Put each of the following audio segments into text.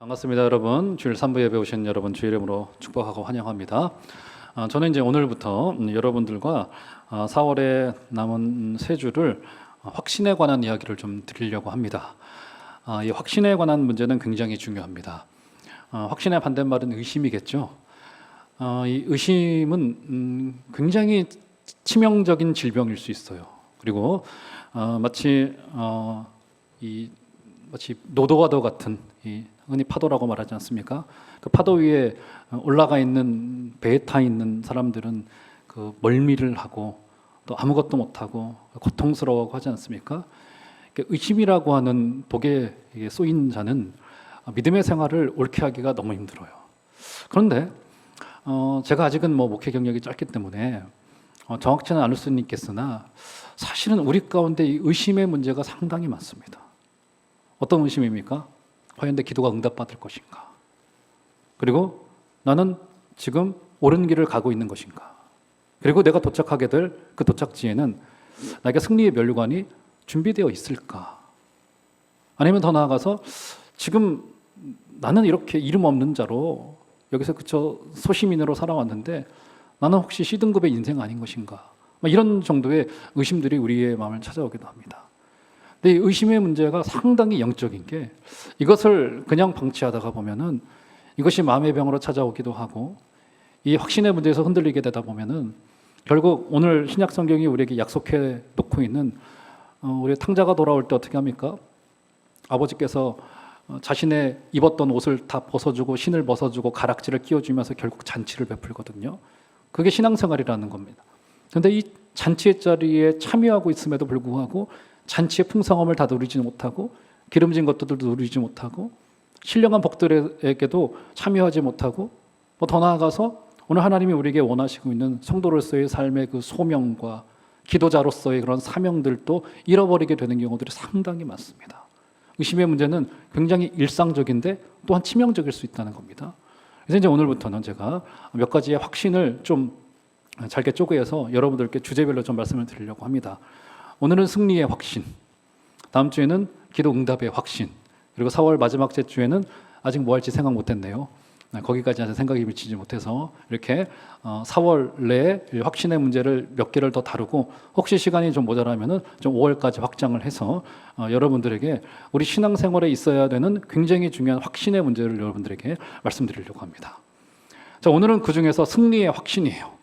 반갑습니다, 여러분. 주일 3부 예배 오신 여러분 주의 이름으로 축복하고 환영합니다. 저는 이제 오늘부터 여러분들과 4월에 남은 세 주를 확신에 관한 이야기를 좀 드리려고 합니다. 이 확신에 관한 문제는 굉장히 중요합니다. 확신의 반대말은 의심이겠죠. 이 의심은 굉장히 치명적인 질병일 수 있어요. 그리고 마치 노도와도 같은 흔히 파도라고 말하지 않습니까? 그 파도 위에 올라가 있는 배에 타 있는 사람들은 그 멀미를 하고 또 아무것도 못하고 고통스러워하고 하지 않습니까? 의심이라고 하는 독에 쏘인 자는 믿음의 생활을 옳게 하기가 너무 힘들어요. 그런데 제가 아직은 목회 경력이 짧기 때문에 정확치는 않을 수는 있겠으나 사실은 우리 가운데 이 의심의 문제가 상당히 많습니다. 어떤 의심입니까? 과연 내 기도가 응답받을 것인가? 그리고 나는 지금 옳은 길을 가고 있는 것인가? 그리고 내가 도착하게 될 그 도착지에는 나에게 승리의 면류관이 준비되어 있을까? 아니면 더 나아가서 지금 나는 이렇게 이름 없는 자로 여기서 그저 소시민으로 살아왔는데 나는 혹시 C등급의 인생 아닌 것인가? 이런 정도의 의심들이 우리의 마음을 찾아오기도 합니다. 근데 이 의심의 문제가 상당히 영적인 게 이것을 그냥 방치하다가 보면은 이것이 마음의 병으로 찾아오기도 하고 이 확신의 문제에서 흔들리게 되다 보면은 결국 오늘 신약 성경이 우리에게 약속해 놓고 있는 우리 탕자가 돌아올 때 어떻게 합니까? 아버지께서 자신의 입었던 옷을 다 벗어주고 신을 벗어주고 가락지를 끼워주면서 결국 잔치를 베풀거든요. 그게 신앙생활이라는 겁니다. 그런데 이 잔치의 자리에 참여하고 있음에도 불구하고 잔치의 풍성함을 다 누리지 못하고 기름진 것들도 누리지 못하고 신령한 복들에게도 참여하지 못하고 더 나아가서 오늘 하나님이 우리에게 원하시고 있는 성도로서의 삶의 그 소명과 기도자로서의 그런 사명들도 잃어버리게 되는 경우들이 상당히 많습니다. 의심의 문제는 굉장히 일상적인데 또한 치명적일 수 있다는 겁니다. 그래서 이제 오늘부터는 제가 몇 가지의 확신을 좀 잘게 쪼개서 여러분들께 주제별로 좀 말씀을 드리려고 합니다. 오늘은 승리의 확신, 다음 주에는 기도 응답의 확신, 그리고 4월 마지막 주에는 아직 뭐 할지 생각 못했네요. 거기까지 아직 생각이 미치지 못해서 이렇게 4월 내에 확신의 문제를 몇 개를 더 다루고 혹시 시간이 좀 모자라면은 좀 5월까지 확장을 해서 여러분들에게 우리 신앙생활에 있어야 되는 굉장히 중요한 확신의 문제를 여러분들에게 말씀드리려고 합니다. 자, 오늘은 그 중에서 승리의 확신이에요.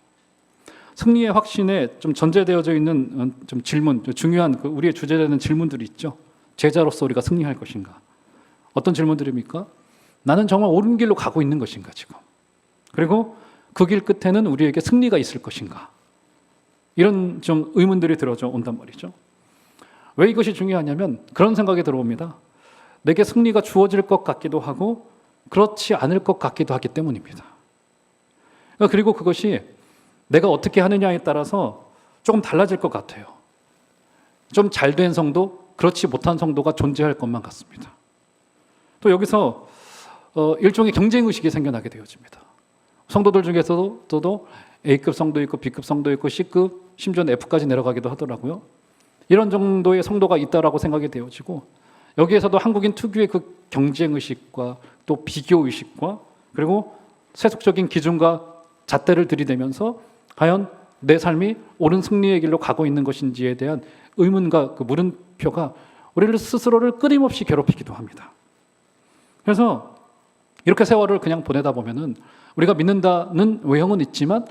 승리의 확신에 좀 전제되어져 있는 좀 질문, 중요한 우리의 주제되는 질문들이 있죠. 제자로서 우리가 승리할 것인가? 어떤 질문들입니까? 나는 정말 옳은 길로 가고 있는 것인가 지금? 그리고 그 길 끝에는 우리에게 승리가 있을 것인가? 이런 좀 의문들이 들어져 온단 말이죠. 왜 이것이 중요하냐면 그런 생각이 들어옵니다. 내게 승리가 주어질 것 같기도 하고 그렇지 않을 것 같기도 하기 때문입니다. 그리고 그것이 내가 어떻게 하느냐에 따라서 조금 달라질 것 같아요. 좀 잘된 성도, 그렇지 못한 성도가 존재할 것만 같습니다. 또 여기서 일종의 경쟁의식이 생겨나게 되어집니다. 성도들 중에서도 A급 성도 있고 B급 성도 있고 C급, 심지어는 F까지 내려가기도 하더라고요. 이런 정도의 성도가 있다라고 생각이 되어지고 여기에서도 한국인 특유의 그 경쟁의식과 또 비교의식과 그리고 세속적인 기준과 잣대를 들이대면서 과연 내 삶이 옳은 승리의 길로 가고 있는 것인지에 대한 의문과 그 물음표가 우리를 스스로를 끊임없이 괴롭히기도 합니다. 그래서 이렇게 세월을 그냥 보내다 보면은 우리가 믿는다는 외형은 있지만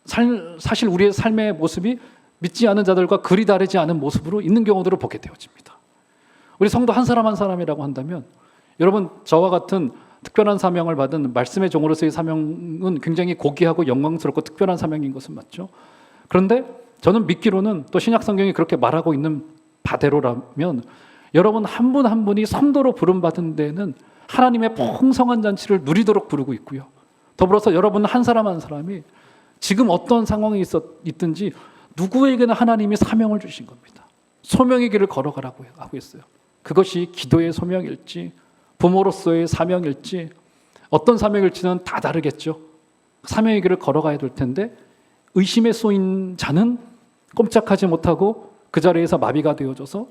사실 우리의 삶의 모습이 믿지 않은 자들과 그리 다르지 않은 모습으로 있는 경우들을 보게 되어집니다. 우리 성도 한 사람 한 사람이라고 한다면 여러분 저와 같은 특별한 사명을 받은 말씀의 종으로서의 사명은 굉장히 고귀하고 영광스럽고 특별한 사명인 것은 맞죠. 그런데 저는 믿기로는 또 신약 성경이 그렇게 말하고 있는 바대로라면 여러분 한 분 한 분이 성도로 부름받은 데에는 하나님의 풍성한 잔치를 누리도록 부르고 있고요. 더불어서 여러분 한 사람 한 사람이 지금 어떤 상황이 있든지 누구에게나 하나님이 사명을 주신 겁니다. 소명의 길을 걸어가라고 하고 있어요. 그것이 기도의 소명일지 부모로서의 사명일지 어떤 사명일지는 다 다르겠죠. 사명의 길을 걸어가야 될 텐데 의심에 쏘인 자는 꼼짝하지 못하고 그 자리에서 마비가 되어져서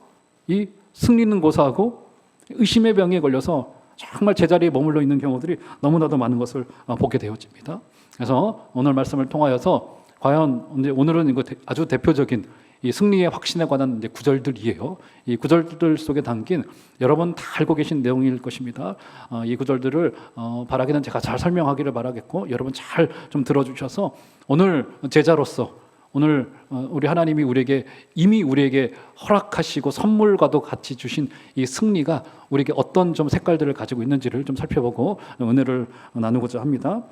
이 승리는 고사하고 의심의 병에 걸려서 정말 제자리에 머물러 있는 경우들이 너무나도 많은 것을 보게 되어집니다. 그래서 오늘 말씀을 통하여서 과연 오늘은 이거 아주 대표적인 이 승리의 확신에 관한 이제 구절들이에요. 이 구절들 속에 담긴 여러분 다 알고 계신 내용일 것입니다. 이 구절들을 바라기는 제가 잘 설명하기를 바라겠고 여러분 잘 좀 들어주셔서 오늘 제자로서 오늘 우리 하나님이 이미 우리에게 허락하시고 선물과도 같이 주신 이 승리가 우리에게 어떤 좀 색깔들을 가지고 있는지를 좀 살펴보고 은혜를 나누고자 합니다.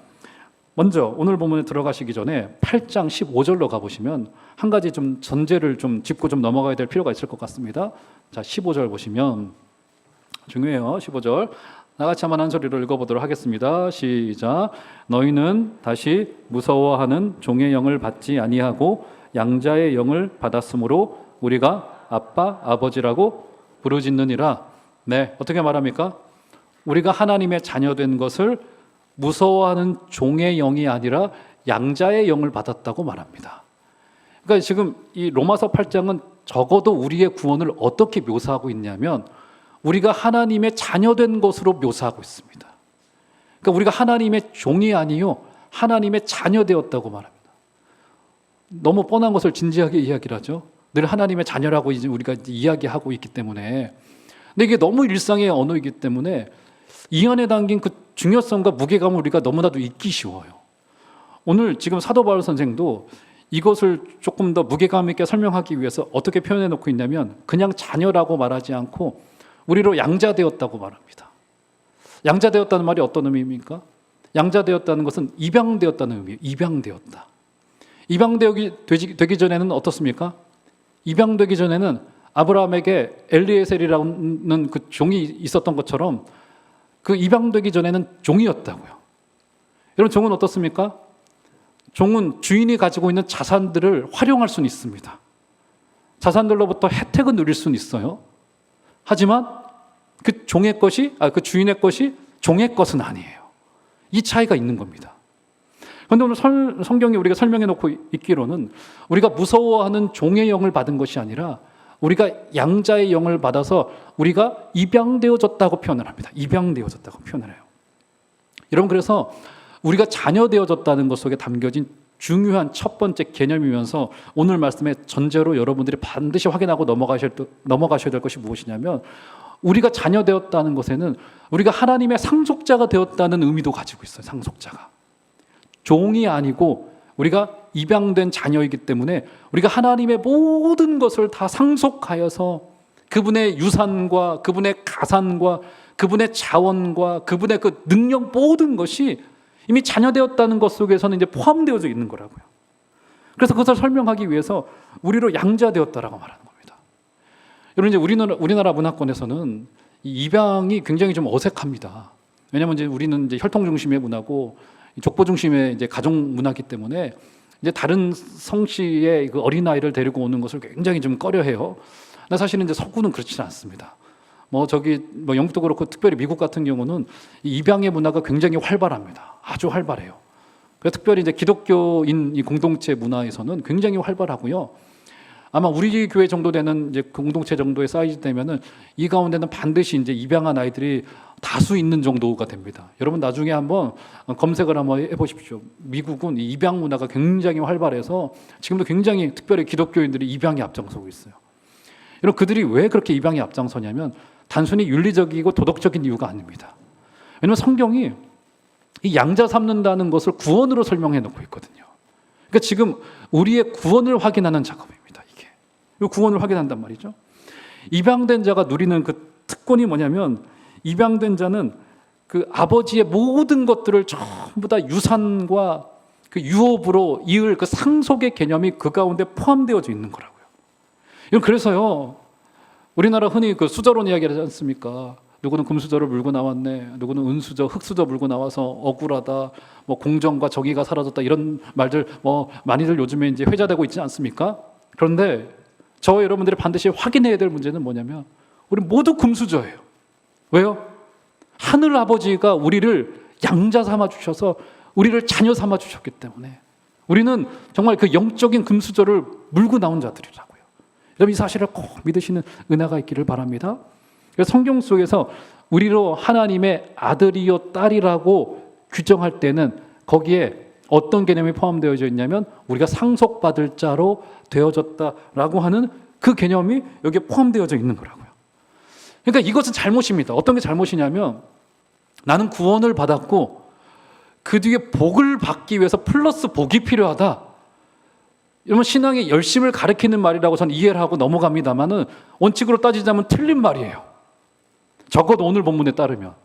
먼저 오늘 본문에 들어가시기 전에 8장 15절로 가보시면 한 가지 좀 전제를 좀 짚고 좀 넘어가야 될 필요가 있을 것 같습니다. 자, 15절 보시면 중요해요. 15절 나같이 한번 한 소리로 읽어보도록 하겠습니다. 시작. 너희는 다시 무서워하는 종의 영을 받지 아니하고 양자의 영을 받았으므로 우리가 아빠 아버지라고 부르짖느니라. 네, 어떻게 말합니까? 우리가 하나님의 자녀된 것을 무서워하는 종의 영이 아니라 양자의 영을 받았다고 말합니다. 그러니까 지금 이 로마서 8장은 적어도 우리의 구원을 어떻게 묘사하고 있냐면 우리가 하나님의 자녀된 것으로 묘사하고 있습니다. 그러니까 우리가 하나님의 종이 아니요 하나님의 자녀되었다고 말합니다. 너무 뻔한 것을 진지하게 이야기를 하죠. 늘 하나님의 자녀라고 이제 우리가 이야기하고 있기 때문에. 근데 이게 너무 일상의 언어이기 때문에 이 안에 담긴 그 중요성과 무게감을 우리가 너무나도 잊기 쉬워요. 오늘 지금 사도 바울 선생도 이것을 조금 더 무게감 있게 설명하기 위해서 어떻게 표현해 놓고 있냐면 그냥 자녀라고 말하지 않고 우리로 양자되었다고 말합니다. 양자되었다는 말이 어떤 의미입니까? 양자되었다는 것은 입양되었다는 의미예요. 입양되었다. 입양되기 전에는 어떻습니까? 입양되기 전에는 아브라함에게 엘리에셀이라는 그 종이 있었던 것처럼 그 입양되기 전에는 종이었다고요. 여러분 종은 어떻습니까? 종은 주인이 가지고 있는 자산들을 활용할 수는 있습니다. 자산들로부터 혜택은 누릴 수는 있어요. 하지만 그 그 주인의 것이 종의 것은 아니에요. 이 차이가 있는 겁니다. 그런데 오늘 성경이 우리가 설명해 놓고 있기로는 우리가 무서워하는 종의 영을 받은 것이 아니라 우리가 양자의 영을 받아서 우리가 입양되어졌다고 표현을 합니다. 입양되어졌다고 표현을 해요. 여러분 그래서 우리가 자녀되어졌다는 것 속에 담겨진 중요한 첫 번째 개념이면서 오늘 말씀의 전제로 여러분들이 반드시 확인하고 넘어가셔야 될 것이 무엇이냐면 우리가 자녀되었다는 것에는 우리가 하나님의 상속자가 되었다는 의미도 가지고 있어요. 상속자가. 종이 아니고 우리가 입양된 자녀이기 때문에 우리가 하나님의 모든 것을 다 상속하여서 그분의 유산과 그분의 가산과 그분의 자원과 그분의 그 능력 모든 것이 이미 자녀되었다는 것 속에서는 이제 포함되어져 있는 거라고요. 그래서 그것을 설명하기 위해서 우리로 양자되었다라고 말하는 겁니다. 여러분 이제 우리나라 문화권에서는 이 입양이 굉장히 좀 어색합니다. 왜냐하면 이제 우리는 이제 혈통 중심의 문화고 족보 중심의 이제 가정 문화이기 때문에 이제 다른 성씨의 그 어린 아이를 데리고 오는 것을 굉장히 좀 꺼려해요. 근데 사실은 이제 서구는 그렇지는 않습니다. 영국도 그렇고 특별히 미국 같은 경우는 이 입양의 문화가 굉장히 활발합니다. 아주 활발해요. 그래서 특별히 이제 기독교인 이 공동체 문화에서는 굉장히 활발하고요. 아마 우리 교회 정도 되는 이제 공동체 정도의 사이즈 되면은 이 가운데는 반드시 이제 입양한 아이들이 다수 있는 정도가 됩니다. 여러분 나중에 한번 검색을 한번 해보십시오. 미국은 이 입양 문화가 굉장히 활발해서 지금도 굉장히 특별히 기독교인들이 입양에 앞장서고 있어요. 여러분 그들이 왜 그렇게 입양에 앞장서냐면 단순히 윤리적이고 도덕적인 이유가 아닙니다. 왜냐하면 성경이 이 양자 삼는다는 것을 구원으로 설명해 놓고 있거든요. 그러니까 지금 우리의 구원을 확인하는 작업입니다. 이게 구원을 확인한단 말이죠. 입양된 자가 누리는 그 특권이 뭐냐면 입양된 자는 그 아버지의 모든 것들을 전부 다 유산과 그 유업으로 이을 그 상속의 개념이 그 가운데 포함되어져 있는 거라고요. 그래서요 우리나라 흔히 그 수저론 이야기를 하지 않습니까? 누구는 금수저를 물고 나왔네, 누구는 은수저, 흙수저 물고 나와서 억울하다, 공정과 정의가 사라졌다 이런 말들 많이들 요즘에 이제 회자되고 있지 않습니까? 그런데 저와 여러분들이 반드시 확인해야 될 문제는 뭐냐면 우리 모두 금수저예요. 왜요? 하늘 아버지가 우리를 양자 삼아 주셔서 우리를 자녀 삼아 주셨기 때문에 우리는 정말 그 영적인 금수저를 물고 나온 자들이라고요. 여러분 이 사실을 꼭 믿으시는 은혜가 있기를 바랍니다. 그래서 성경 속에서 우리로 하나님의 아들이요 딸이라고 규정할 때는 거기에 어떤 개념이 포함되어져 있냐면 우리가 상속받을 자로 되어졌다라고 하는 그 개념이 여기에 포함되어져 있는 거라고요. 그러니까 이것은 잘못입니다. 어떤 게 잘못이냐면 나는 구원을 받았고 그 뒤에 복을 받기 위해서 플러스 복이 필요하다. 이러면 신앙의 열심을 가리키는 말이라고 저는 이해를 하고 넘어갑니다만은 원칙으로 따지자면 틀린 말이에요. 적어도 오늘 본문에 따르면.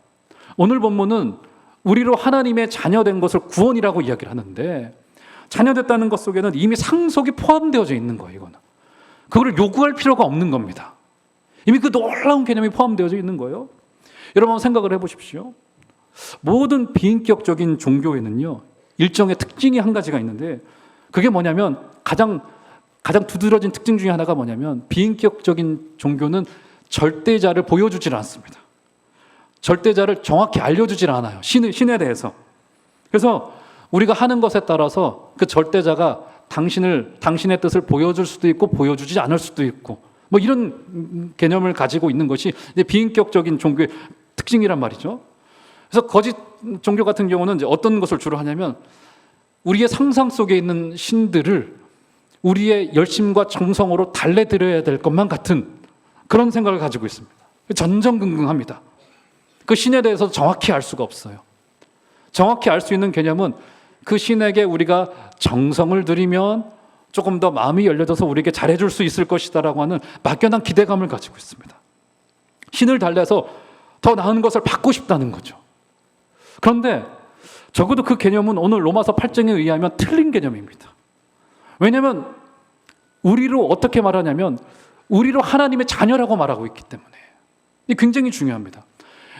오늘 본문은 우리로 하나님의 자녀된 것을 구원이라고 이야기를 하는데 자녀됐다는 것 속에는 이미 상속이 포함되어져 있는 거예요. 이거는. 그걸 요구할 필요가 없는 겁니다. 이미 그 놀라운 개념이 포함되어져 있는 거예요. 여러분 한번 생각을 해보십시오. 모든 비인격적인 종교에는요 일정의 특징이 한 가지가 있는데 그게 뭐냐면 가장 두드러진 특징 중에 하나가 뭐냐면 비인격적인 종교는 절대자를 보여주질 않습니다. 절대자를 정확히 알려주질 않아요. 신에 대해서. 그래서 우리가 하는 것에 따라서 그 절대자가 당신의 뜻을 보여줄 수도 있고 보여주지 않을 수도 있고 뭐 이런 개념을 가지고 있는 것이 이제 비인격적인 종교의 특징이란 말이죠. 그래서 거짓 종교 같은 경우는 이제 어떤 것을 주로 하냐면 우리의 상상 속에 있는 신들을 우리의 열심과 정성으로 달래드려야 될 것만 같은 그런 생각을 가지고 있습니다. 전전긍긍합니다. 그 신에 대해서 정확히 알 수가 없어요. 정확히 알 수 있는 개념은 그 신에게 우리가 정성을 들이면 조금 더 마음이 열려져서 우리에게 잘해줄 수 있을 것이다라고 하는 막연한 기대감을 가지고 있습니다. 신을 달래서 더 나은 것을 받고 싶다는 거죠. 그런데 적어도 그 개념은 오늘 로마서 8장에 의하면 틀린 개념입니다. 왜냐하면 우리로 어떻게 말하냐면 우리로 하나님의 자녀라고 말하고 있기 때문에 이게 굉장히 중요합니다.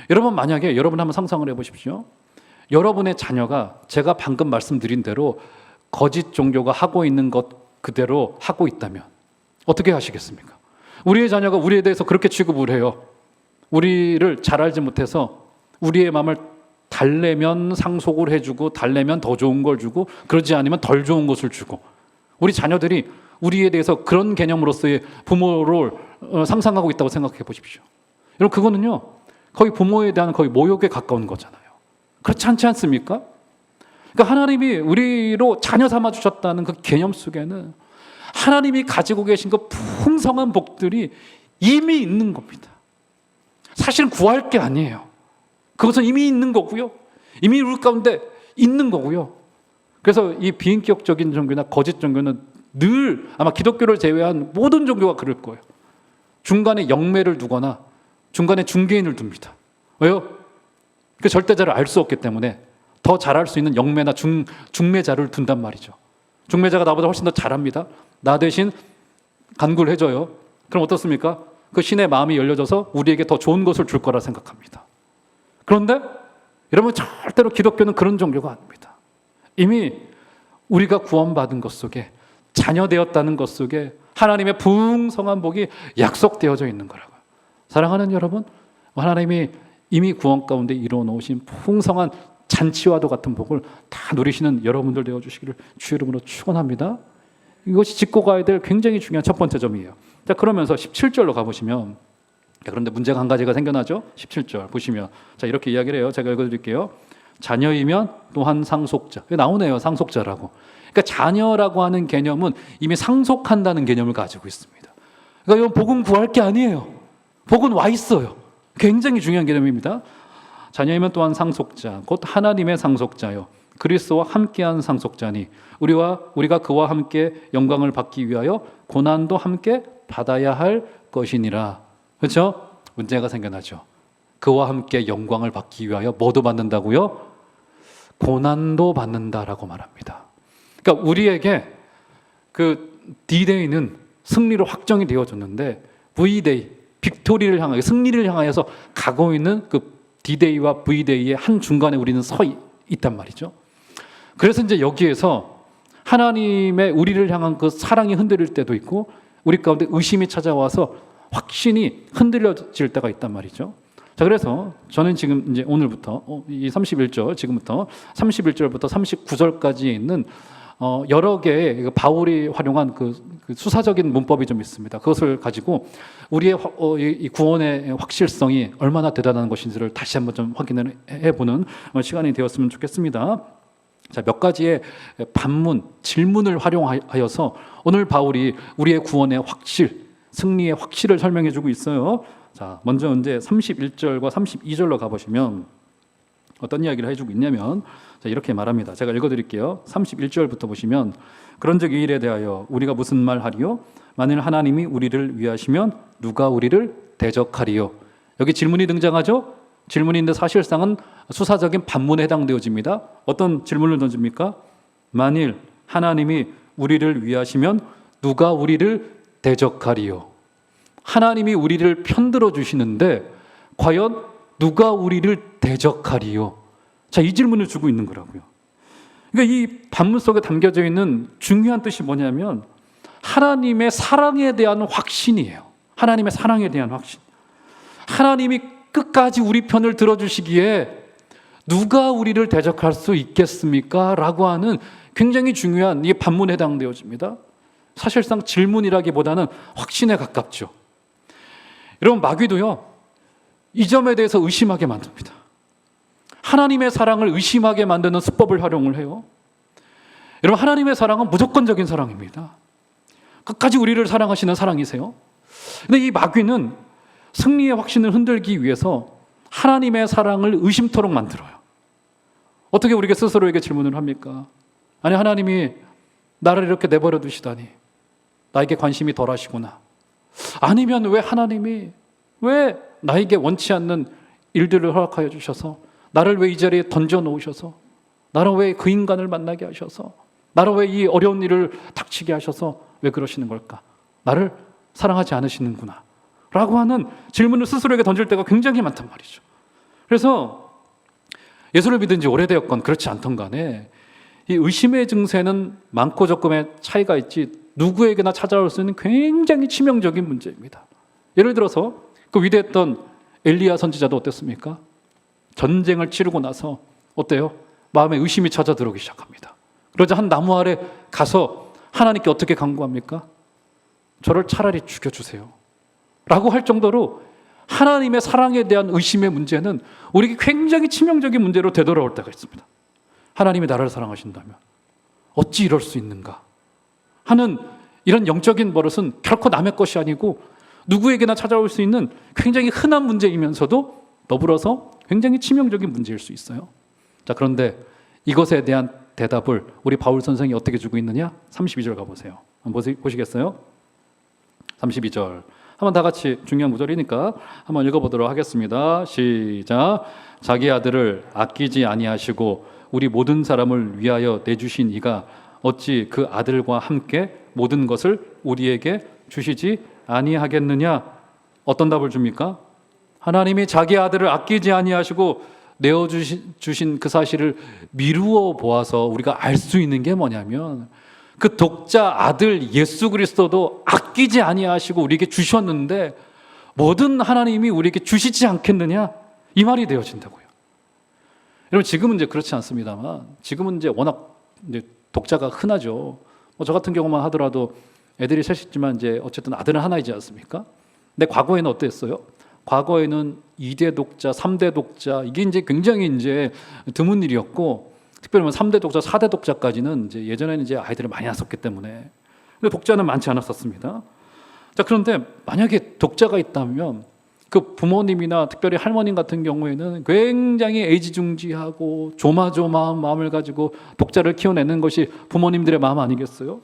여러분 만약에 여러분 한번 상상을 해보십시오. 여러분의 자녀가 제가 방금 말씀드린 대로 거짓 종교가 하고 있는 것 그대로 하고 있다면 어떻게 하시겠습니까? 우리의 자녀가 우리에 대해서 그렇게 취급을 해요. 우리를 잘 알지 못해서 우리의 마음을 달래면 상속을 해주고 달래면 더 좋은 걸 주고 그러지 않으면 덜 좋은 것을 주고 우리 자녀들이 우리에 대해서 그런 개념으로서의 부모를 상상하고 있다고 생각해 보십시오. 여러분 그거는요 거의 부모에 대한 거의 모욕에 가까운 거잖아요. 그렇지 않지 않습니까? 그러니까 하나님이 우리로 자녀 삼아 주셨다는 그 개념 속에는 하나님이 가지고 계신 그 풍성한 복들이 이미 있는 겁니다. 사실은 구할 게 아니에요. 그것은 이미 있는 거고요. 이미 우리 가운데 있는 거고요. 그래서 이 비인격적인 종교나 거짓 종교는 늘 아마 기독교를 제외한 모든 종교가 그럴 거예요. 중간에 영매를 두거나 중간에 중개인을 둡니다. 왜요? 그 절대자를 알 수 없기 때문에 더 잘할 수 있는 영매나 중매자를 둔단 말이죠. 중매자가 나보다 훨씬 더 잘합니다. 나 대신 간구를 해줘요. 그럼 어떻습니까? 그 신의 마음이 열려져서 우리에게 더 좋은 것을 줄 거라 생각합니다. 그런데 여러분 절대로 기독교는 그런 종교가 아닙니다. 이미 우리가 구원받은 것 속에 자녀되었다는 것 속에 하나님의 풍성한 복이 약속되어져 있는 거라고요. 사랑하는 여러분, 하나님이 이미 구원 가운데 이루어 놓으신 풍성한 잔치와도 같은 복을 다 누리시는 여러분들 되어주시기를 주 이름으로 축원합니다. 이것이 짚고 가야 될 굉장히 중요한 첫 번째 점이에요. 자, 그러면서 17절로 가보시면 그런데 문제가 한 가지가 생겨나죠. 17절 보시면 자 이렇게 이야기를 해요. 제가 읽어드릴게요. 자녀이면 또한 상속자. 나오네요. 상속자라고. 그러니까 자녀라고 하는 개념은 이미 상속한다는 개념을 가지고 있습니다. 그러니까 이건 복은 구할 게 아니에요. 복은 와 있어요. 굉장히 중요한 개념입니다. 자녀이면 또한 상속자, 곧 하나님의 상속자요. 그리스도와 함께한 상속자니 우리가 그와 함께 영광을 받기 위하여 고난도 함께 받아야 할 것이니라. 그렇죠? 문제가 생겨나죠. 그와 함께 영광을 받기 위하여 뭐도 받는다고요? 고난도 받는다라고 말합니다. 그러니까 우리에게 그 D-Day는 승리로 확정이 되어졌는데 V-Day, 빅토리를 향하여 승리를 향하여서 가고 있는 그 D-Day와 V-Day의 한 중간에 우리는 서 있단 말이죠. 그래서 이제 여기에서 하나님의 우리를 향한 그 사랑이 흔들릴 때도 있고 우리 가운데 의심이 찾아와서 확신이 흔들려질 때가 있단 말이죠. 자, 그래서 저는 지금 이제 오늘부터 이 31절 지금부터 31절부터 39절까지에 있는 여러 개의 바울이 활용한 그 수사적인 문법이 좀 있습니다. 그것을 가지고 우리의 이 구원의 확실성이 얼마나 대단한 것인지를 다시 한번 좀 확인을 해보는 시간이 되었으면 좋겠습니다. 자, 몇 가지의 반문, 질문을 활용하여서 오늘 바울이 우리의 구원의 확실, 승리의 확실을 설명해 주고 있어요. 자, 먼저 이제 31절과 32절로 가보시면 어떤 이야기를 해주고 있냐면, 자, 이렇게 말합니다. 제가 읽어드릴게요. 31절부터 보시면, 그런즉 이 일에 대하여 우리가 무슨 말 하리요? 만일 하나님이 우리를 위하시면 누가 우리를 대적하리요? 여기 질문이 등장하죠? 질문인데 사실상은 수사적인 반문에 해당되어집니다. 어떤 질문을 던집니까? 만일 하나님이 우리를 위하시면 누가 우리를 대적하리요? 하나님이 우리를 편들어 주시는데 과연 누가 우리를 대적하리요? 자, 이 질문을 주고 있는 거라고요. 그러니까 이 반문 속에 담겨져 있는 중요한 뜻이 뭐냐면 하나님의 사랑에 대한 확신이에요. 하나님의 사랑에 대한 확신. 하나님이 끝까지 우리 편을 들어주시기에 누가 우리를 대적할 수 있겠습니까? 라고 하는 굉장히 중요한 이 반문에 해당되어집니다. 사실상 질문이라기보다는 확신에 가깝죠. 여러분, 마귀도요, 이 점에 대해서 의심하게 만듭니다. 하나님의 사랑을 의심하게 만드는 수법을 활용을 해요. 여러분, 하나님의 사랑은 무조건적인 사랑입니다. 끝까지 우리를 사랑하시는 사랑이세요. 근데 이 마귀는 승리의 확신을 흔들기 위해서 하나님의 사랑을 의심토록 만들어요. 어떻게 우리가 스스로에게 질문을 합니까? 아니, 하나님이 나를 이렇게 내버려 두시다니 나에게 관심이 덜하시구나. 아니면 왜 하나님이 왜 나에게 원치 않는 일들을 허락하여 주셔서 나를 왜 이 자리에 던져 놓으셔서 나를 왜 그 인간을 만나게 하셔서 나를 왜 이 어려운 일을 닥치게 하셔서 왜 그러시는 걸까? 나를 사랑하지 않으시는구나 라고 하는 질문을 스스로에게 던질 때가 굉장히 많단 말이죠. 그래서 예수를 믿은 지 오래되었건 그렇지 않던 간에 이 의심의 증세는 많고 적음의 차이가 있지 누구에게나 찾아올 수 있는 굉장히 치명적인 문제입니다. 예를 들어서 그 위대했던 엘리야 선지자도 어땠습니까? 전쟁을 치르고 나서 어때요? 마음에 의심이 찾아 들어오기 시작합니다. 그러자 한 나무 아래 가서 하나님께 어떻게 간구합니까? 저를 차라리 죽여주세요 라고 할 정도로 하나님의 사랑에 대한 의심의 문제는 우리에게 굉장히 치명적인 문제로 되돌아올 때가 있습니다. 하나님이 나를 사랑하신다면 어찌 이럴 수 있는가 하는 이런 영적인 버릇은 결코 남의 것이 아니고 누구에게나 찾아올 수 있는 굉장히 흔한 문제이면서도 더불어서 굉장히 치명적인 문제일 수 있어요. 자, 그런데 이것에 대한 대답을 우리 바울 선생이 어떻게 주고 있느냐? 32절 가보세요. 한번 보시겠어요? 32절 한번 다 같이 중요한 구절이니까 한번 읽어보도록 하겠습니다. 시작. 자기 아들을 아끼지 아니하시고 우리 모든 사람을 위하여 내주신 이가 어찌 그 아들과 함께 모든 것을 우리에게 주시지 아니하겠느냐? 어떤 답을 줍니까? 하나님이 자기 아들을 아끼지 아니하시고 내어주신 그 사실을 미루어 보아서 우리가 알 수 있는 게 뭐냐면 그 독자 아들 예수 그리스도도 아끼지 아니하시고 우리에게 주셨는데 뭐든 하나님이 우리에게 주시지 않겠느냐? 이 말이 되어진다고요. 여러분, 지금은 이제 그렇지 않습니다만 지금은 이제 워낙 이제 독자가 흔하죠. 저 같은 경우만 하더라도 애들이 셋이지만 이제 어쨌든 아들은 하나이지 않습니까? 근데 과거에는 어땠어요? 과거에는 2대 독자, 3대 독자 이게 이제 굉장히 이제 드문 일이었고 특별히 3대 독자, 4대 독자까지는 이제 예전에는 이제 아이들을 많이 낳았기 때문에 근데 독자는 많지 않았었습니다. 자, 그런데 만약에 독자가 있다면 그 부모님이나 특별히 할머님 같은 경우에는 굉장히 애지중지하고 조마조마한 마음을 가지고 독자를 키워내는 것이 부모님들의 마음 아니겠어요?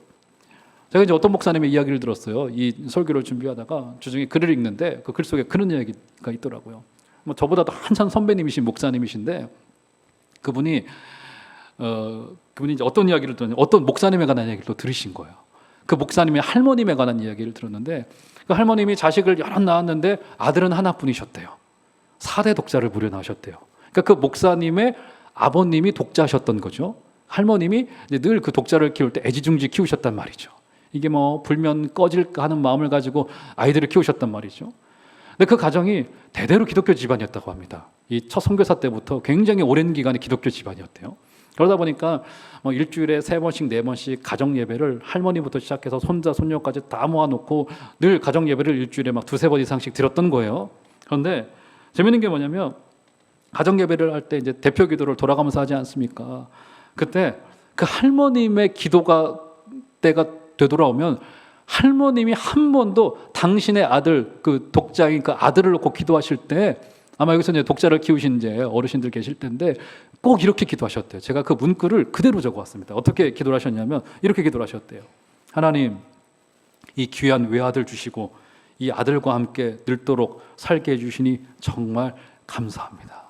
제가 이제 어떤 목사님의 이야기를 들었어요. 이 설교를 준비하다가 주중에 글을 읽는데 그 글 속에 그런 이야기가 있더라고요. 뭐 저보다도 한참 선배님이신 목사님이신데 그분이 이제 어떤 이야기를 들었냐, 어떤 목사님에 관한 이야기를 또 들으신 거예요. 그 목사님의 할머님에 관한 이야기를 들었는데 그 할머님이 자식을 여러 낳았는데 아들은 하나뿐이셨대요. 4대 독자를 무려 낳으셨대요. 그러니까 그 목사님의 아버님이 독자셨던 거죠. 할머님이 늘 그 독자를 키울 때 애지중지 키우셨단 말이죠. 이게 뭐 불면 꺼질까 하는 마음을 가지고 아이들을 키우셨단 말이죠. 근데 그 가정이 대대로 기독교 집안이었다고 합니다. 이 첫 선교사 때부터 굉장히 오랜 기간의 기독교 집안이었대요. 그러다 보니까 뭐 일주일에 3번씩 4번씩 가정 예배를 할머니부터 시작해서 손자 손녀까지 다 모아놓고 늘 가정 예배를 일주일에 막 2-3번 이상씩 드렸던 거예요. 그런데 재밌는 게 뭐냐면 가정 예배를 할 때 이제 대표 기도를 돌아가면서 하지 않습니까? 그때 그 할머님의 기도가 때가 되돌아오면 할머님이 한 번도 당신의 아들, 그 독자인 그 아들을 놓고 기도하실 때, 아마 여기서 이제 독자를 키우신 이제 어르신들 계실 텐데 꼭 이렇게 기도하셨대요. 제가 그 문구를 그대로 적어왔습니다. 어떻게 기도를 하셨냐면 이렇게 기도를 하셨대요. 하나님, 이 귀한 외아들 주시고 이 아들과 함께 늙도록 살게 해주시니 정말 감사합니다.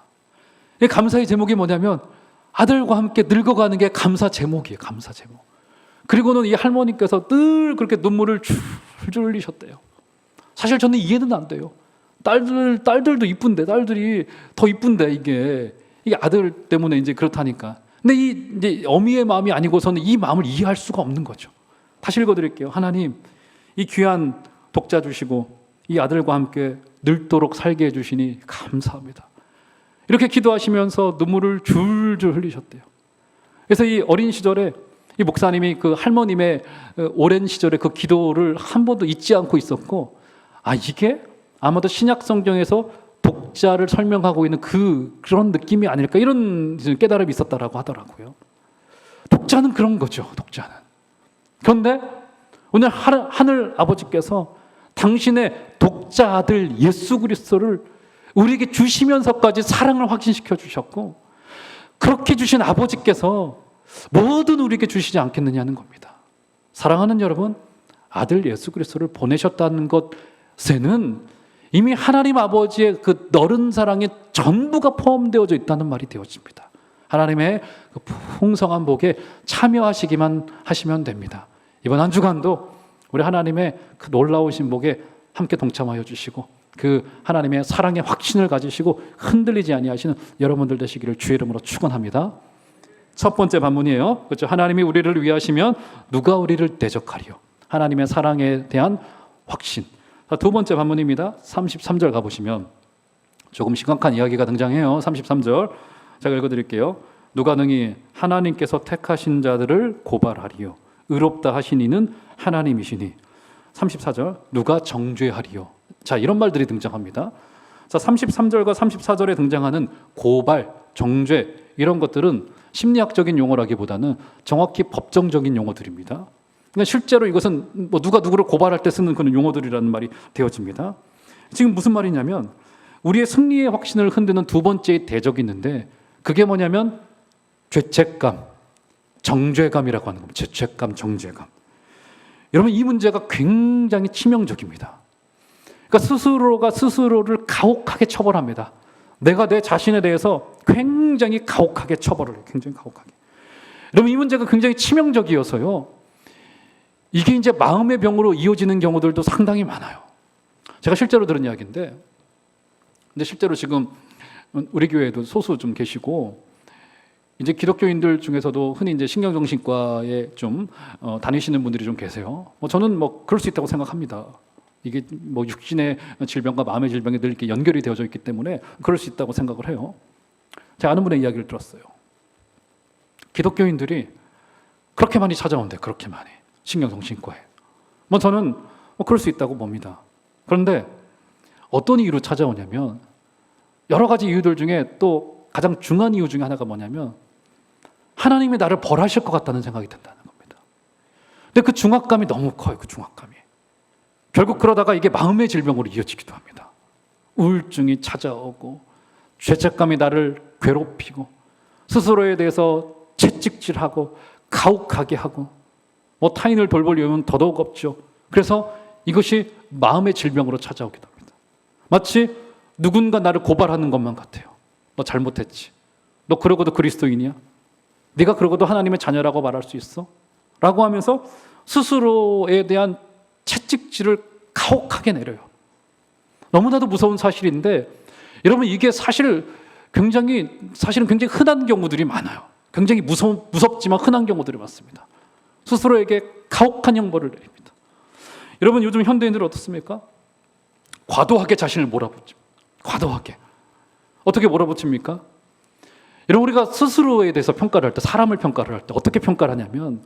이 감사의 제목이 뭐냐면 아들과 함께 늙어가는 게 감사 제목이에요. 감사 제목. 그리고는 이 할머니께서 늘 그렇게 눈물을 줄줄 흘리셨대요. 사실 저는 이해는 안 돼요. 딸들도 이쁜데, 딸들이 더 이쁜데 이게 아들 때문에 이제 그렇다니까. 근데 이제 어미의 마음이 아니고서는 이 마음을 이해할 수가 없는 거죠. 다시 읽어드릴게요. 하나님, 이 귀한 독자 주시고 이 아들과 함께 늙도록 살게 해주시니 감사합니다. 이렇게 기도하시면서 눈물을 줄줄 흘리셨대요. 그래서 이 어린 시절에 이 목사님이 그 할머님의 오랜 시절에 그 기도를 한 번도 잊지 않고 있었고, 이게 아마도 신약 성경에서 독자를 설명하고 있는 그런 느낌이 아닐까, 이런 깨달음이 있었다라고 하더라고요. 독자는 그런 거죠. 독자는. 그런데 오늘 하늘 아버지께서 당신의 독자 아들 예수 그리스도를 우리에게 주시면서까지 사랑을 확신시켜 주셨고, 그렇게 주신 아버지께서 뭐든 우리에게 주시지 않겠느냐는 겁니다. 사랑하는 여러분, 아들 예수 그리스도를 보내셨다는 것에는 이미 하나님 아버지의 그 너른 사랑의 전부가 포함되어져 있다는 말이 되어집니다. 하나님의 그 풍성한 복에 참여하시기만 하시면 됩니다. 이번 한 주간도 우리 하나님의 그 놀라우신 복에 함께 동참하여 주시고 그 하나님의 사랑의 확신을 가지시고 흔들리지 아니하시는 여러분들 되시기를 주의 이름으로 축원합니다. 첫 번째 반문이에요. 그렇죠? 하나님이 우리를 위하시면 누가 우리를 대적하리요? 하나님의 사랑에 대한 확신. 두 번째 반문입니다. 33절 가보시면 조금 심각한 이야기가 등장해요. 33절 제가 읽어드릴게요. 누가 능히 하나님께서 택하신 자들을 고발하리요? 의롭다 하신 이는 하나님이시니. 34절 누가 정죄하리요? 자, 이런 말들이 등장합니다. 자, 33절과 34절에 등장하는 고발, 정죄 이런 것들은 심리학적인 용어라기보다는 정확히 법정적인 용어들입니다. 그러니까 실제로 이것은 뭐 누가 누구를 고발할 때 쓰는 그런 용어들이라는 말이 되어집니다. 지금 무슨 말이냐면 우리의 승리의 확신을 흔드는 두 번째의 대적이 있는데 그게 뭐냐면 죄책감, 정죄감이라고 하는 겁니다. 죄책감, 정죄감. 여러분, 이 문제가 굉장히 치명적입니다. 그러니까 스스로가 스스로를 가혹하게 처벌합니다. 내가 내 자신에 대해서 굉장히 가혹하게 처벌을 해요. 굉장히 가혹하게. 여러분, 이 문제가 굉장히 치명적이어서요. 이게 이제 마음의 병으로 이어지는 경우들도 상당히 많아요. 제가 실제로 들은 이야기인데, 근데 실제로 지금 우리 교회에도 소수 좀 계시고, 이제 기독교인들 중에서도 흔히 이제 신경정신과에 좀 다니시는 분들이 좀 계세요. 저는 그럴 수 있다고 생각합니다. 이게 육신의 질병과 마음의 질병이 늘 이렇게 연결이 되어져 있기 때문에 그럴 수 있다고 생각을 해요. 제가 아는 분의 이야기를 들었어요. 기독교인들이 그렇게 많이 찾아온대, 그렇게 많이. 신경정신과에. 저는 그럴 수 있다고 봅니다. 그런데 어떤 이유로 찾아오냐면 여러 가지 이유들 중에 또 가장 중요한 이유 중에 하나가 뭐냐면 하나님이 나를 벌하실 것 같다는 생각이 든다는 겁니다. 근데 그 중압감이 너무 커요. 그 중압감이. 결국 그러다가 이게 마음의 질병으로 이어지기도 합니다. 우울증이 찾아오고 죄책감이 나를 괴롭히고 스스로에 대해서 채찍질하고 가혹하게 하고 타인을 돌볼 여유는 더더욱 없죠. 그래서 이것이 마음의 질병으로 찾아오기도 합니다. 마치 누군가 나를 고발하는 것만 같아요. 너 잘못했지. 너 그러고도 그리스도인이야? 네가 그러고도 하나님의 자녀라고 말할 수 있어? 라고 하면서 스스로에 대한 채찍질을 가혹하게 내려요. 너무나도 무서운 사실인데 여러분, 이게 사실은 굉장히 흔한 경우들이 많아요. 굉장히 무섭지만 흔한 경우들이 많습니다. 스스로에게 가혹한 형벌을 내립니다. 여러분, 요즘 현대인들은 어떻습니까? 과도하게 자신을 몰아붙입니다. 과도하게. 어떻게 몰아붙입니까? 여러분, 우리가 스스로에 대해서 평가를 할 때, 사람을 평가를 할 때 어떻게 평가를 하냐면,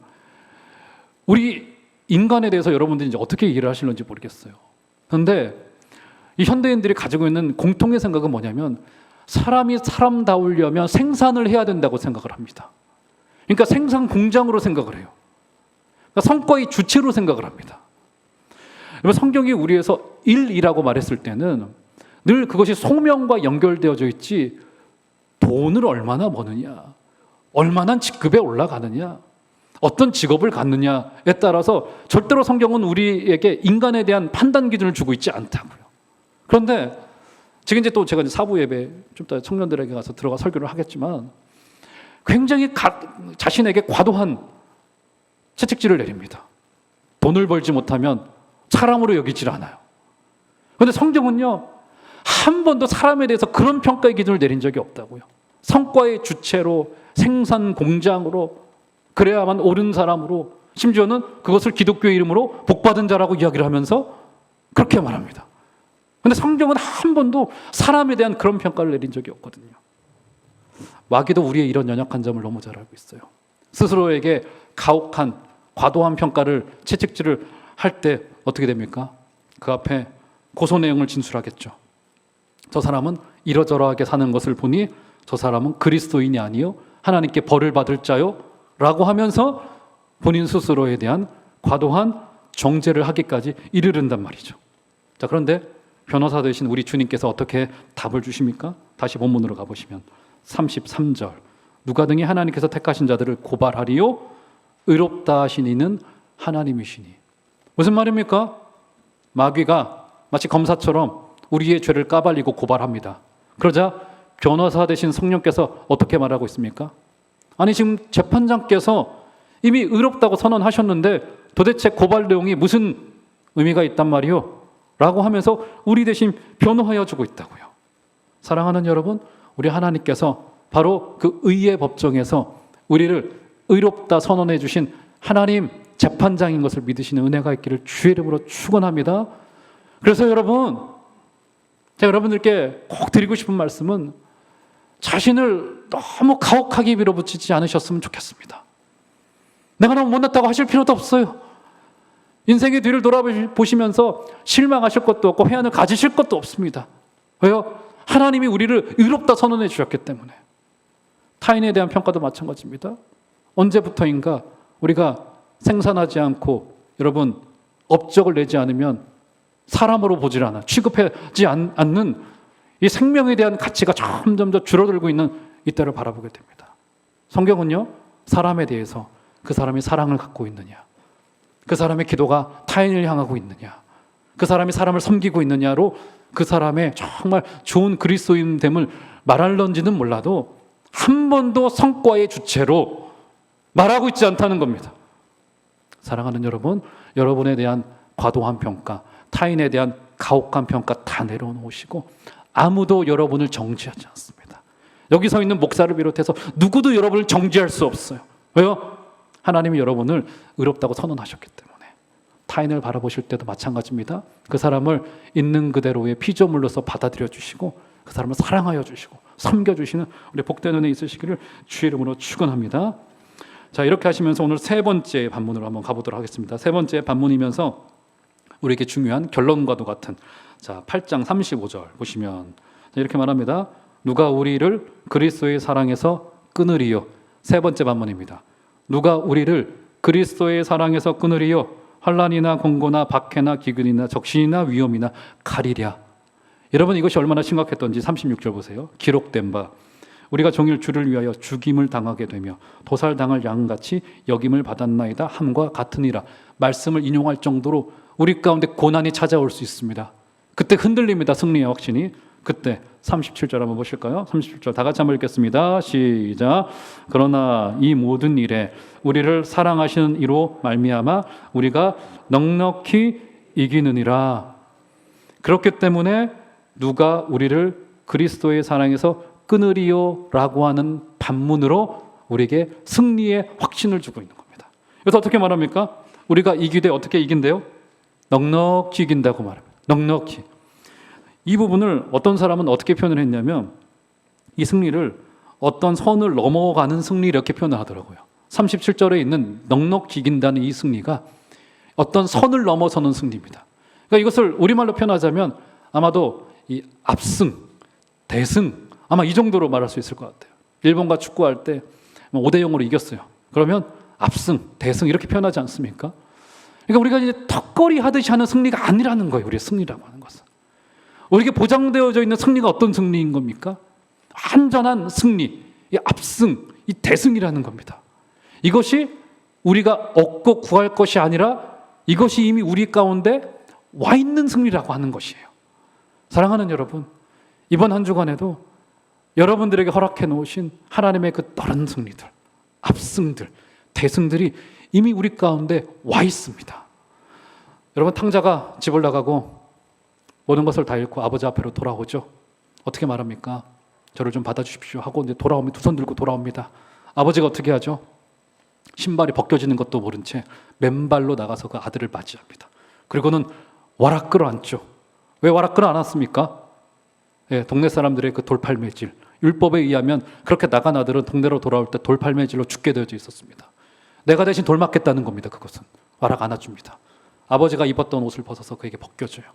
우리 인간에 대해서 여러분들이 이제 어떻게 이해를 하실는지 모르겠어요. 그런데 이 현대인들이 가지고 있는 공통의 생각은 뭐냐면, 사람이 사람다우려면 생산을 해야 된다고 생각을 합니다. 그러니까 생산 공장으로 생각을 해요. 그러니까 성과의 주체로 생각을 합니다. 성경이 우리에서 일이라고 말했을 때는 늘 그것이 소명과 연결되어져 있지, 돈을 얼마나 버느냐, 얼마나 직급에 올라가느냐, 어떤 직업을 갖느냐에 따라서 절대로 성경은 우리에게 인간에 대한 판단 기준을 주고 있지 않다고요. 그런데 지금 이제 또 제가 이제 사부 예배 좀 이따 청년들에게 가서 들어가 설교를 하겠지만, 굉장히 자신에게 과도한 채찍질을 내립니다. 돈을 벌지 못하면 사람으로 여기질 않아요. 그런데 성경은요, 한 번도 사람에 대해서 그런 평가의 기준을 내린 적이 없다고요. 성과의 주체로, 생산 공장으로, 그래야만 옳은 사람으로, 심지어는 그것을 기독교의 이름으로 복받은 자라고 이야기를 하면서 그렇게 말합니다. 그런데 성경은 한 번도 사람에 대한 그런 평가를 내린 적이 없거든요. 마귀도 우리의 이런 연약한 점을 너무 잘 알고 있어요. 스스로에게 가혹한, 과도한 평가를, 채찍질을 할 때 어떻게 됩니까? 그 앞에 고소 내용을 진술하겠죠. 저 사람은 이러저러하게 사는 것을 보니 저 사람은 그리스도인이 아니요 하나님께 벌을 받을 자요 라고 하면서 본인 스스로에 대한 과도한 정죄를 하기까지 이르른단 말이죠. 자, 그런데 변호사 되신 우리 주님께서 어떻게 답을 주십니까? 다시 본문으로 가보시면 33절, 누가 등이 하나님께서 택하신 자들을 고발하리요 의롭다 하신 이는 하나님이시니. 무슨 말입니까? 마귀가 마치 검사처럼 우리의 죄를 까발리고 고발합니다. 그러자 변호사 되신 성령께서 어떻게 말하고 있습니까? 아니, 지금 재판장께서 이미 의롭다고 선언하셨는데 도대체 고발 내용이 무슨 의미가 있단 말이요? 라고 하면서 우리 대신 변호하여 주고 있다고요. 사랑하는 여러분, 우리 하나님께서 바로 그 의의 법정에서 우리를 의롭다 선언해 주신 하나님 재판장인 것을 믿으시는 은혜가 있기를 주의 이름으로 축원합니다. 그래서 여러분, 제가 여러분들께 꼭 드리고 싶은 말씀은 자신을 너무 가혹하게 밀어붙이지 않으셨으면 좋겠습니다. 내가 너무 못났다고 하실 필요도 없어요. 인생의 뒤를 돌아보시면서 실망하실 것도 없고 회한을 가지실 것도 없습니다. 왜요? 하나님이 우리를 의롭다 선언해 주셨기 때문에. 타인에 대한 평가도 마찬가지입니다. 언제부터인가 우리가 생산하지 않고, 여러분, 업적을 내지 않으면 사람으로 보질 않아, 취급하지 않는 이 생명에 대한 가치가 점점 더 줄어들고 있는 이때를 바라보게 됩니다. 성경은요, 사람에 대해서 그 사람이 사랑을 갖고 있느냐, 그 사람의 기도가 타인을 향하고 있느냐, 그 사람이 사람을 섬기고 있느냐로 그 사람의 정말 좋은 그리스도인됨을 말할런지는 몰라도 한 번도 성과의 주체로 말하고 있지 않다는 겁니다. 사랑하는 여러분, 여러분에 대한 과도한 평가, 타인에 대한 가혹한 평가 다 내려놓으시고 아무도 여러분을 정죄하지 않습니다. 여기 서 있는 목사를 비롯해서 누구도 여러분을 정죄할 수 없어요. 왜요? 하나님이 여러분을 의롭다고 선언하셨기 때문에. 타인을 바라보실 때도 마찬가지입니다. 그 사람을 있는 그대로의 피조물로서 받아들여 주시고 그 사람을 사랑하여 주시고 섬겨주시는 우리 복된 은혜 있으시기를 주의 이름으로 축원합니다. 자, 이렇게 하시면서 오늘 세 번째 반문으로 한번 가보도록 하겠습니다. 세 번째 반문이면서 우리에게 중요한 결론과도 같은, 자, 8장 35절 보시면 이렇게 말합니다. 누가 우리를 그리스도의 사랑에서 끊으리요. 세 번째 반문입니다. 누가 우리를 그리스도의 사랑에서 끊으리요. 환난이나 공고나 박해나 기근이나 적신이나 위험이나 가리랴. 여러분, 이것이 얼마나 심각했던지 36절 보세요. 기록된 바 우리가 종일 주를 위하여 죽임을 당하게 되며 도살당할 양같이 여김을 받았나이다 함과 같으니라. 말씀을 인용할 정도로 우리 가운데 고난이 찾아올 수 있습니다. 그때 흔들립니다. 승리의 확신이. 그때 37절 한번 보실까요? 37절 다 같이 한번 읽겠습니다. 시작. 그러나 이 모든 일에 우리를 사랑하시는 이로 말미암아 우리가 넉넉히 이기느니라. 그렇기 때문에 누가 우리를 그리스도의 사랑에서 끊으리요 라고 하는 반문으로 우리에게 승리의 확신을 주고 있는 겁니다. 그래서 어떻게 말합니까? 우리가 이기되 어떻게 이긴대요? 넉넉히 이긴다고 말합니다. 넉넉히. 이 부분을 어떤 사람은 어떻게 표현을 했냐면 이 승리를 어떤 선을 넘어가는 승리 이렇게 표현을 하더라고요. 37절에 있는 넉넉히 이긴다는 이 승리가 어떤 선을 넘어서는 승리입니다. 그러니까 이것을 우리말로 표현하자면 아마도 이 압승, 대승, 아마 이 정도로 말할 수 있을 것 같아요. 일본과 축구할 때 5대0으로 이겼어요. 그러면 압승, 대승 이렇게 표현하지 않습니까? 그러니까 우리가 이제 턱걸이 하듯이 하는 승리가 아니라는 거예요. 우리의 승리라고 하는 것은. 우리에게 보장되어져 있는 승리가 어떤 승리인 겁니까? 완전한 승리, 이 압승, 이 대승이라는 겁니다. 이것이 우리가 얻고 구할 것이 아니라 이것이 이미 우리 가운데 와 있는 승리라고 하는 것이에요. 사랑하는 여러분, 이번 한 주간에도 여러분들에게 허락해 놓으신 하나님의 그 다른 승리들, 압승들, 대승들이 이미 우리 가운데 와 있습니다. 여러분, 탕자가 집을 나가고 모든 것을 다 잃고 아버지 앞으로 돌아오죠. 어떻게 말합니까? 저를 좀 받아주십시오 하고 이제 돌아오면 두 손 들고 돌아옵니다. 아버지가 어떻게 하죠? 신발이 벗겨지는 것도 모른 채 맨발로 나가서 그 아들을 맞이합니다. 그리고는 와락 끌어안죠. 왜 와락 끌어안았습니까? 예, 동네 사람들의 그 돌팔매질, 율법에 의하면 그렇게 나간 아들은 동네로 돌아올 때 돌팔매질로 죽게 되어져 있었습니다. 내가 대신 돌 맞겠다는 겁니다. 그것은 와락 안아줍니다. 아버지가 입었던 옷을 벗어서 그에게 벗겨줘요.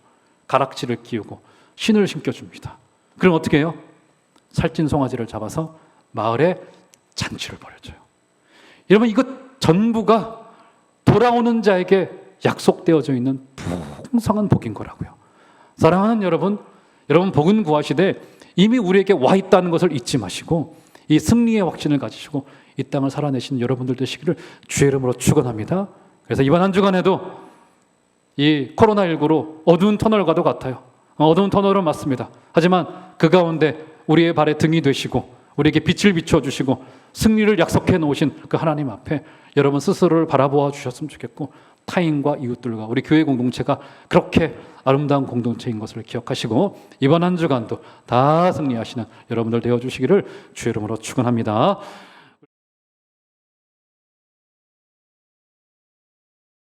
가락지를 끼우고 신을 신겨줍니다. 그럼 어떻게 해요? 살찐 송아지를 잡아서 마을에 잔치를 벌여줘요. 여러분, 이것 전부가 돌아오는 자에게 약속되어져 있는 풍성한 복인 거라고요. 사랑하는 여러분, 여러분 복은 구하시되 이미 우리에게 와 있다는 것을 잊지 마시고 이 승리의 확신을 가지시고 이 땅을 살아내신 여러분들 되시기를 주의 이름으로 축원합니다. 그래서 이번 한 주간에도 이 코로나19로 어두운 터널과도 같아요. 어두운 터널은 맞습니다. 하지만 그 가운데 우리의 발에 등이 되시고 우리에게 빛을 비춰주시고 승리를 약속해 놓으신 그 하나님 앞에 여러분 스스로를 바라보아 주셨으면 좋겠고 타인과 이웃들과 우리 교회 공동체가 그렇게 아름다운 공동체인 것을 기억하시고 이번 한 주간도 다 승리하시는 여러분들 되어주시기를 주의 이름으로 축원합니다.